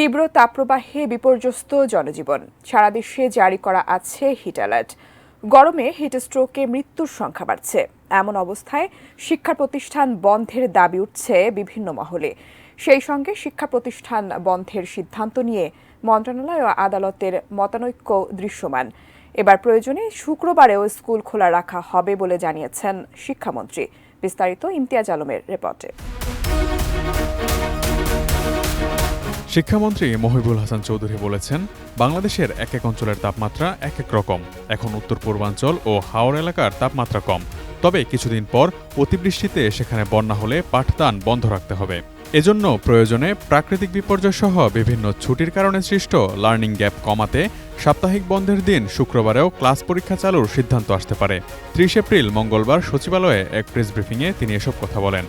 তীব্র তাপপ্রবাহে বিপর্যস্ত জনজীবন। সারা দেশে জারি করা আছে হিট অ্যালার্ট। গরমে হিট স্ট্রোকে মৃত্যুর সংখ্যা বাড়ছে। এমন অবস্থায় শিক্ষা প্রতিষ্ঠান বন্ধের দাবি উঠছে বিভিন্ন মহলে। সেই সঙ্গে শিক্ষা প্রতিষ্ঠান বন্ধের সিদ্ধান্ত নিয়ে মন্ত্রণালয় ও আদালতের মতানৈক্য দৃশ্যমান। এবার প্রয়োজনে শুক্রবারেও স্কুল খোলা রাখা হবে বলে জানিয়েছেন শিক্ষামন্ত্রী। বিস্তারিত ইমতিয়াজ আলমের রিপোর্টে। শিক্ষামন্ত্রী মহিবুল হাসান চৌধুরী বলেছেন, বাংলাদেশের এক এক অঞ্চলের তাপমাত্রা এক এক রকম। এখন উত্তর পূর্বাঞ্চল ও হাওর এলাকার তাপমাত্রা কম। তবে কিছুদিন পর অতিবৃষ্টিতে সেখানে বন্যা হলে পাঠদান বন্ধ রাখতে হবে। এজন্য প্রয়োজনে প্রাকৃতিক বিপর্যয় সহ বিভিন্ন ছুটির কারণে সৃষ্ট লার্নিং গ্যাপ কমাতে সাপ্তাহিক বন্ধের দিন শুক্রবারেও ক্লাস পরীক্ষা চালুর সিদ্ধান্ত আসতে পারে। ৩০ এপ্রিল মঙ্গলবার সচিবালয়ে এক প্রেস ব্রিফিংয়ে তিনি এসব কথা বলেন।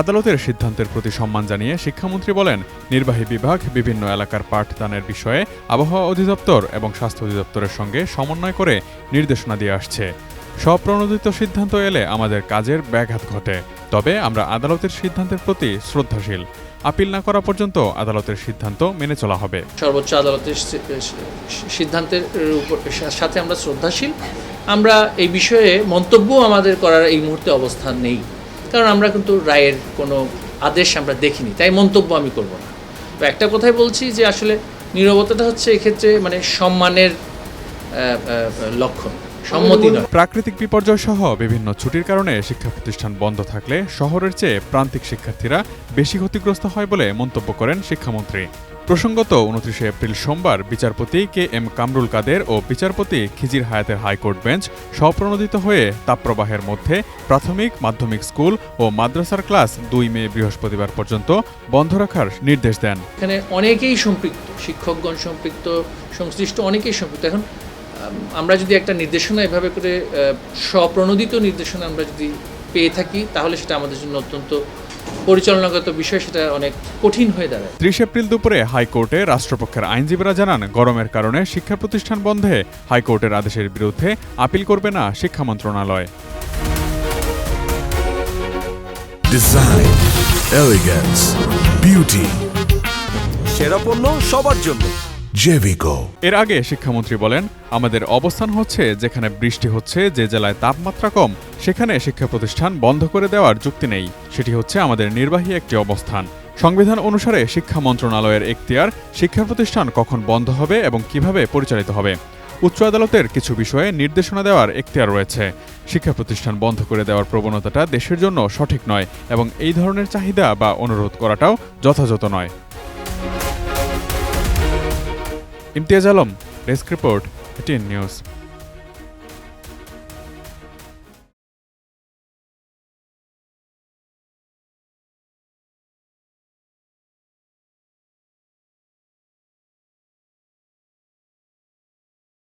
আদালতের সিদ্ধান্তের প্রতি সম্মান জানিয়ে শিক্ষামন্ত্রী বলেন, নির্বাহী বিভাগ বিভিন্ন এলাকার পাঠদানের বিষয়ে আবহাওয়া অধিদপ্তর এবং স্বাস্থ্য অধিদপ্তরের সঙ্গে সমন্বয় করে নির্দেশনা দিয়ে আসছে। স্বপ্রণোদিত সিদ্ধান্ত এলে আমাদের কাজের ব্যাঘাত ঘটে। তবে আমরা আদালতের সিদ্ধান্তের প্রতি শ্রদ্ধাশীল। আপিল না করা পর্যন্ত আদালতের সিদ্ধান্ত মেনে চলা হবে। সর্বোচ্চ আদালতের সিদ্ধান্তের সাথে আমরা শ্রদ্ধাশীল। আমরা এই বিষয়ে মন্তব্য আমাদের করার এই মুহূর্তে অবস্থান নেই, কারণ আমরা কিন্তু রায়ের কোনো আদেশ আমরা দেখিনি, তাই মন্তব্য আমি করব না। তো একটা কথাই বলছি যে আসলে নীরবতাটা হচ্ছে এক্ষেত্রে মানে সম্মানের লক্ষণ, সম্মতি নয়। প্রাকৃতিক বিপর্যয় সহ বিভিন্ন ছুটির কারণে শিক্ষা প্রতিষ্ঠান বন্ধ থাকলে শহরের চেয়ে প্রান্তিক শিক্ষার্থীরা বেশি ক্ষতিগ্রস্ত হয় বলে মন্তব্য করেন শিক্ষামন্ত্রী। প্রসঙ্গত ২৯ এপ্রিল সোমবার বিচারপতি KM কামরুল কাদের ও বিচারপতি খিজির হায়াতের হাইকোর্ট বেঞ্চ স্বপ্রণোদিত হয়ে তাপপ্রবাহের মধ্যে প্রাথমিক মাধ্যমিক স্কুল ও মাদ্রাসার ক্লাস ২ মে বৃহস্পতিবার পর্যন্ত বন্ধ রাখার নির্দেশ দেন। এখানে অনেকেই সম্পৃক্ত, শিক্ষকগণ সম্পৃক্ত, সংশ্লিষ্ট অনেকেই সম্পৃক্ত। এখন আমরা যদি একটা নির্দেশনা এভাবে করে স্বপ্রণোদিত নির্দেশনা আমরা যদি পেয়ে থাকি, তাহলে সেটা আমাদের জন্য অত্যন্ত পরিচালনাগত বিষয়, সেটা অনেক কঠিন হয়ে দাঁড়ায়। ৩০ এপ্রিল দুপুরে হাইকোর্টে রাষ্ট্রপক্ষের আইনজীবীরা জানান, গরমের কারণে শিক্ষা প্রতিষ্ঠান বন্ধে হাইকোর্টের আদেশের বিরুদ্ধে আপিল করবে না শিক্ষা মন্ত্রণালয়। ডিজাইন, এলিগেন্স, বিউটি, সেরা পণ্য সবার জন্য জেভিকো। এর আগে শিক্ষামন্ত্রী বলেন, আমাদের অবস্থান হচ্ছে যেখানে বৃষ্টি হচ্ছে, যে জেলায় তাপমাত্রা কম, সেখানে শিক্ষা প্রতিষ্ঠান বন্ধ করে দেওয়ার যুক্তি নেই। সেটি হচ্ছে আমাদের নির্বাহী একটি অবস্থান। সংবিধান অনুসারে শিক্ষা মন্ত্রণালয়ের এখতিয়ার শিক্ষা প্রতিষ্ঠান কখন বন্ধ হবে এবং কিভাবে পরিচালিত হবে। উচ্চ আদালতের কিছু বিষয়ে নির্দেশনা দেওয়ার এখতিয়ার রয়েছে। শিক্ষা প্রতিষ্ঠান বন্ধ করে দেওয়ার প্রবণতাটা দেশের জন্য সঠিক নয় এবং এই ধরনের চাহিদা বা অনুরোধ করাটাও যথাযথ নয়। Imtiaz Alam, desk report, ATN news.